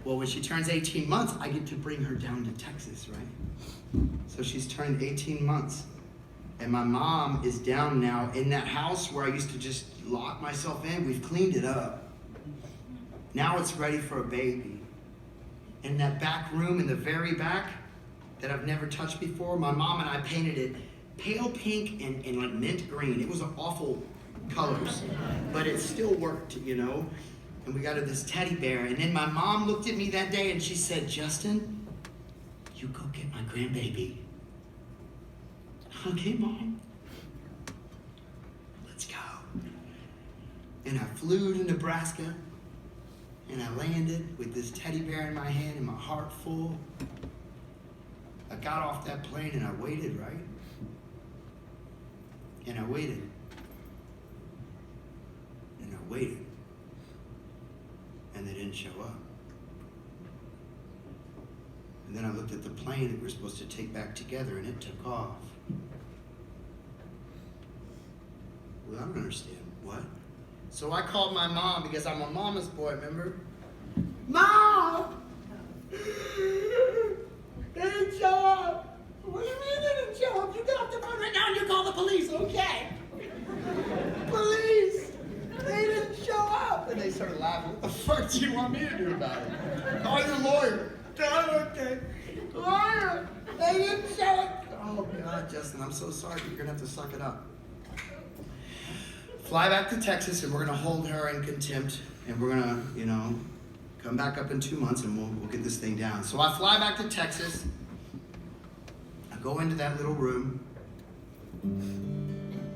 Well, when she turns 18 months, I get to bring her down to Texas, right? So she's turned 18 months. And my mom is down now in that house where I used to just lock myself in. We've cleaned it up. Now it's ready for a baby. In that back room in the very back that I've never touched before, my mom and I painted it pale pink and like mint green. It was awful colors, but it still worked, you know? And we got her this teddy bear. And then my mom looked at me that day and she said, Justin, you go get my grandbaby. Okay, Mom. Let's go. And I flew to Nebraska and I landed with this teddy bear in my hand and my heart full. I got off that plane and I waited, right? And I waited. And I waited. And they didn't show up. And then I looked at the plane that we were supposed to take back together and it took off. Well, I don't understand. What? So I called my mom because I'm a mama's boy, remember? Mom! They didn't show up. What do you mean they didn't show up? You get off the phone right now and you call the police, okay? Police! They didn't show up. And they started laughing. What the fuck do you want me to do about it? Call your lawyer. Okay. Lawyer! They didn't show up. Oh, God, Justin, I'm so sorry. You're going to have to suck it up. Fly back to Texas, and we're going to hold her in contempt, and we're going to, you know, come back up in 2 months, and we'll get this thing down. So I fly back to Texas. I go into that little room,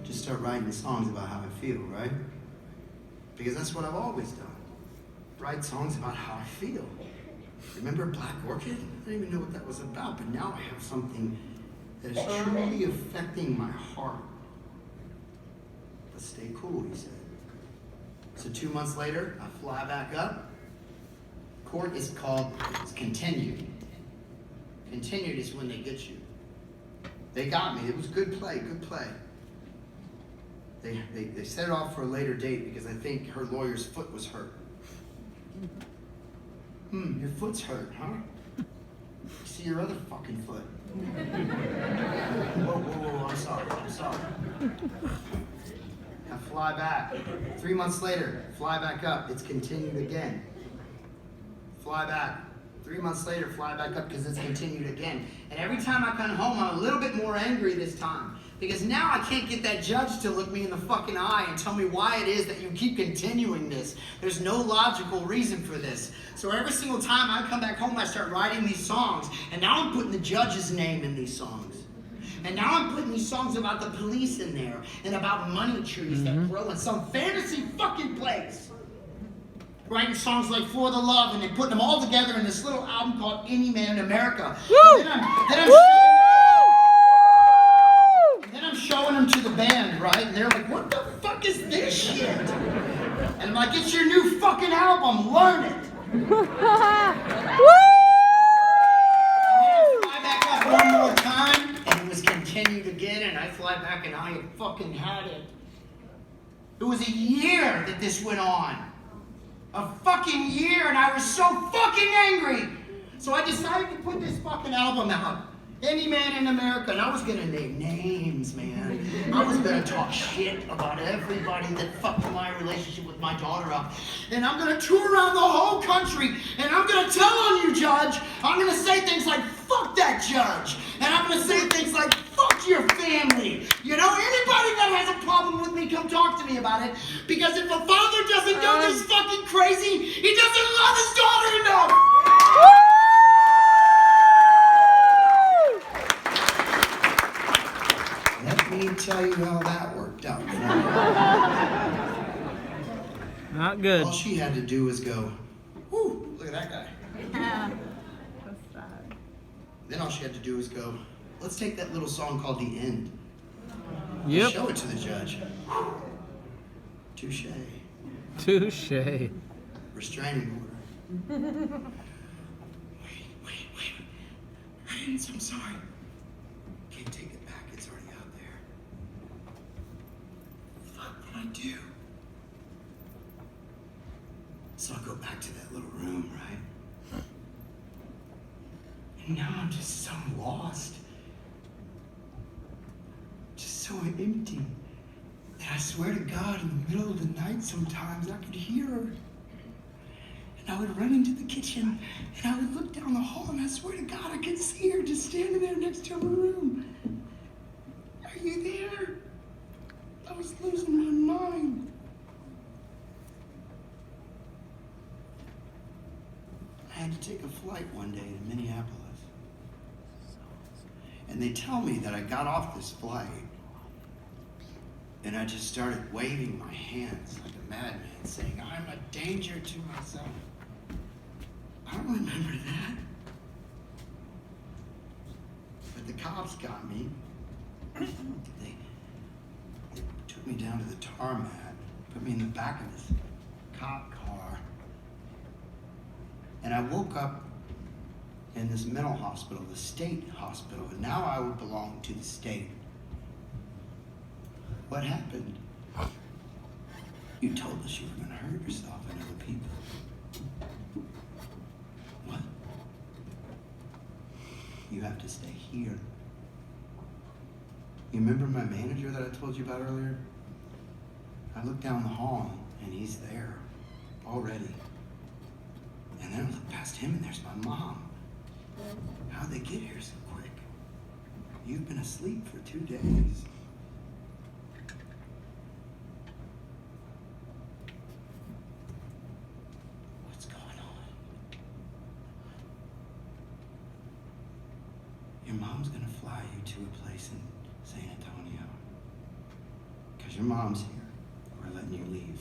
just start writing songs about how I feel, right? Because that's what I've always done. Write songs about how I feel. Remember Black Orchid? I didn't even know what that was about, but now I have something that is truly affecting my heart. But stay cool, he said. So 2 months later, I fly back up. Court is called, it's continued. Continued is when they get you. They got me. It was good play, good play. They set it off for a later date because I think her lawyer's foot was hurt. Your foot's hurt, huh? See your other fucking foot. Whoa, I'm sorry. I fly back. 3 months later, fly back up. It's continued again. Fly back. 3 months later, fly back up because it's continued again. And every time I come home, I'm a little bit more angry this time. Because now I can't get that judge to look me in the fucking eye and tell me why it is that you keep continuing this. There's no logical reason for this. So every single time I come back home, I start writing these songs. And now I'm putting the judge's name in these songs. And now I'm putting these songs about the police in there. And about money trees that grow in some fantasy fucking place. Writing songs like For the Love and then putting them all together in this little album called Any Man in America. Then I'm showing them to the band, right? And they're like, what the fuck is this shit? And I'm like, it's your new fucking album, learn it. And then I fly back up one more time, and it was continued again, and I fly back and I fucking had it. It was a year that this went on. A fucking year, and I was so fucking angry. So I decided to put this fucking album out. Any Man in America, and I was gonna name names, man. I was gonna talk shit about everybody that fucked my relationship with my daughter up. And I'm gonna tour around the whole country, and I'm gonna tell on you, Judge. I'm gonna say things like, fuck that judge. And I'm gonna say things like, fuck your family. You know, anybody that has a problem with me, come talk to me about it. Because if a father doesn't go this fucking crazy, he doesn't love his daughter enough. Let me tell you how that worked out. You know? Not good. All she had to do was go, whoo, look at that guy. That's sad. Then all she had to do was go, let's take that little song called The End. Yep. Show it to the judge. Touche. Touche. Restraining order. Wait. Hands, I'm sorry. Can't take it back. It's already out there. Fuck did I do? So I go back to that little room, right? And now I'm just so lost. Just so empty. And I swear to God, in the middle of the night sometimes I could hear her. And I would run into the kitchen and I would look down the hall and I swear to God I could see her just standing there next to her room. Are you there? I was losing my mind. I had to take a flight one day to Minneapolis. And they tell me that I got off this flight and I just started waving my hands like a madman, saying, I'm a danger to myself. I don't remember that. But the cops got me. They took me down to the tarmac, put me in the back of this cop car, and I woke up in this mental hospital, the state hospital, and now I would belong to the state. What happened? You told us you were going to hurt yourself and other people. What? You have to stay here. You remember my manager that I told you about earlier? I look down the hall and he's there already. And then I look past him and there's my mom. How'd they get here so quick? You've been asleep for 2 days. What's going on? Your mom's gonna fly you to a place in San Antonio. Because your mom's here. We're letting you leave.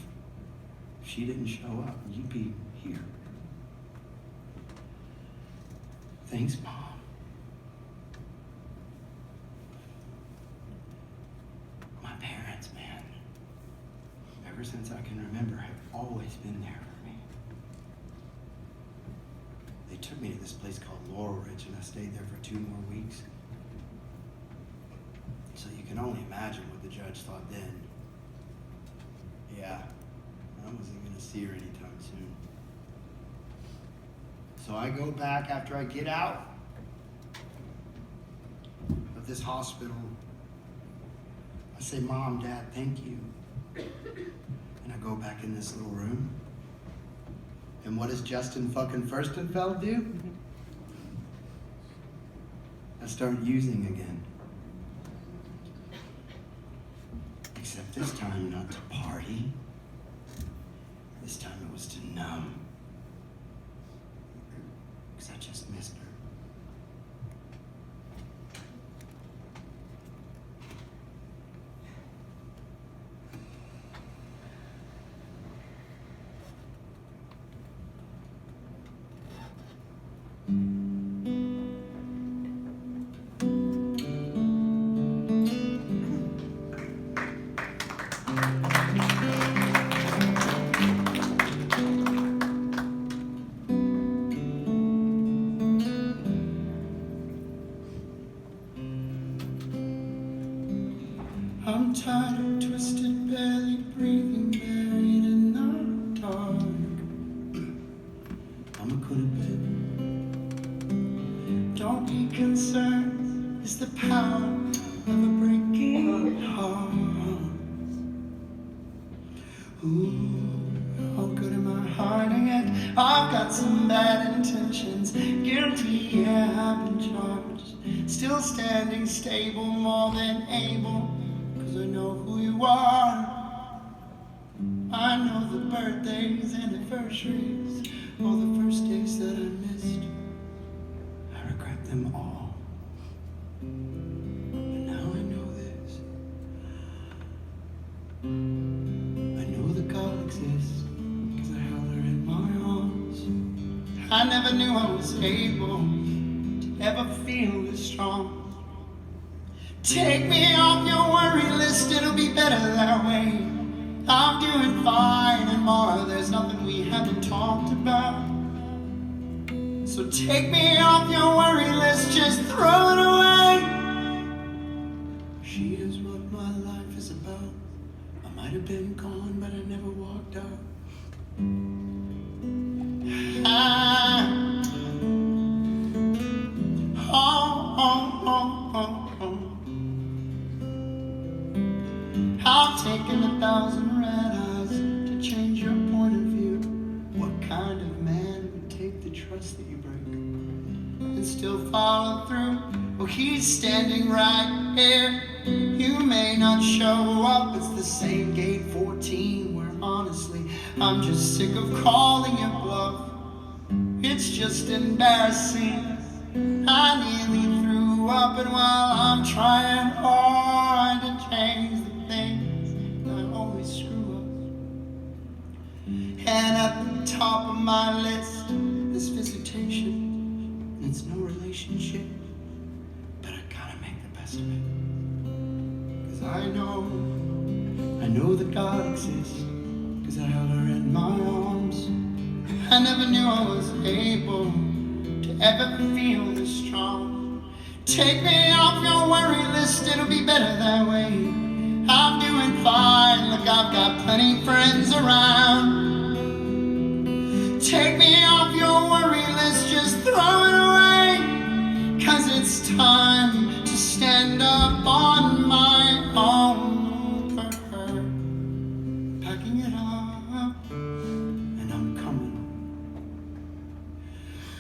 If she didn't show up, you'd be here. Thanks, Mom. My parents, man, ever since I can remember, have always been there for me. They took me to this place called Laurel Ridge, and I stayed there for 2 more weeks. So you can only imagine what the judge thought then. Yeah, I wasn't gonna see her anytime soon. So I go back after I get out of this hospital. I say, Mom, Dad, thank you. And I go back in this little room. And what does Justin fucking Furstenfeld do? I start using again. Except this time not to party. This time it was to numb. Because I just missed her. I'm tired of twisted belly, breathing buried in the dark. I'ma go to bed. Don't be concerned, it's the power of a breaking heart. Ooh, how good am I hiding it? I've got some bad intentions. Guilty, yeah, I've been charged. Still standing stable, more than able. I know who you are. I know the birthdays, anniversaries, all the first days that I missed. I regret them all. But now I know this. I know that God exists because I held her in my arms. I never knew I was able to ever feel this strong. Take me off your worry list, it'll be better that way. I'm doing fine and more, there's nothing we haven't talked about. So take me off your worry list, just throw it away. She is what my life is about. I might have been gone, but I never walked out. trust that you break and still follow through. Well, he's standing right here. You may not show up. It's the same gate 14 where honestly I'm just sick of calling your bluff. It's just embarrassing. I nearly threw up, and while I'm trying hard to change the things, I always screw up. And at the top of my list is visitation. It's no relationship, but I gotta make the best of it. 'Cause I know that God exists, 'cause I held her in my arms. I never knew I was able to ever feel this strong. Take me off your worry list, it'll be better that way. I'm doing fine, look, I've got plenty friends around. Take me off your worry list, just throw it away. 'Cause it's time to stand up on my own for her. Packing it up, and I'm coming.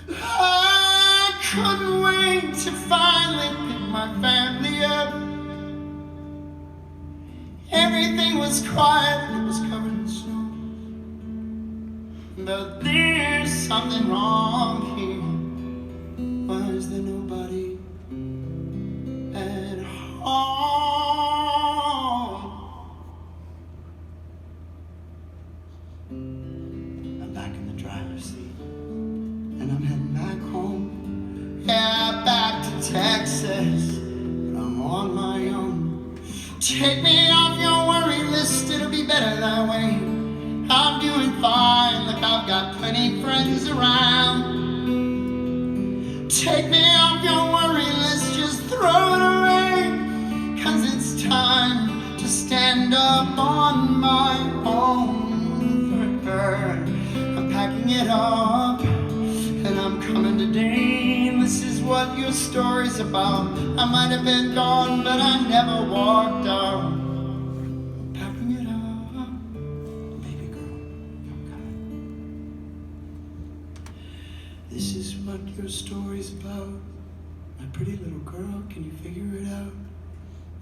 I couldn't wait to finally pick my family up. Everything was quiet, it was covered in snow. But there's something wrong here. Why is there nobody at home? I'm back in the driver's seat, and I'm heading back home. Yeah, back to Texas, but I'm on my own. Take me off your worry list, it'll be better that way. I'm doing fine, look, I've got plenty friends around. Take me off your worry list, just throw it away. 'Cause it's time to stand up on my own for her. I'm packing it up, and I'm coming today. And this is what your story's about. I might have been gone, but I never walked out. I'm packing it up, baby girl, I'm coming. This is what your story's about. My pretty little girl, can you figure it out?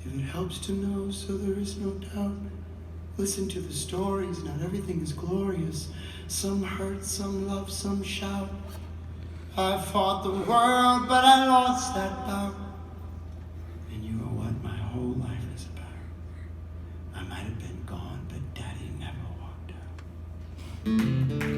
If it helps to know, so there is no doubt. Listen to the stories, not everything is glorious. Some hurt, some love, some shout. I fought the world, but I lost that bout. And you are what my whole life is about. I might have been gone, but Daddy never walked out.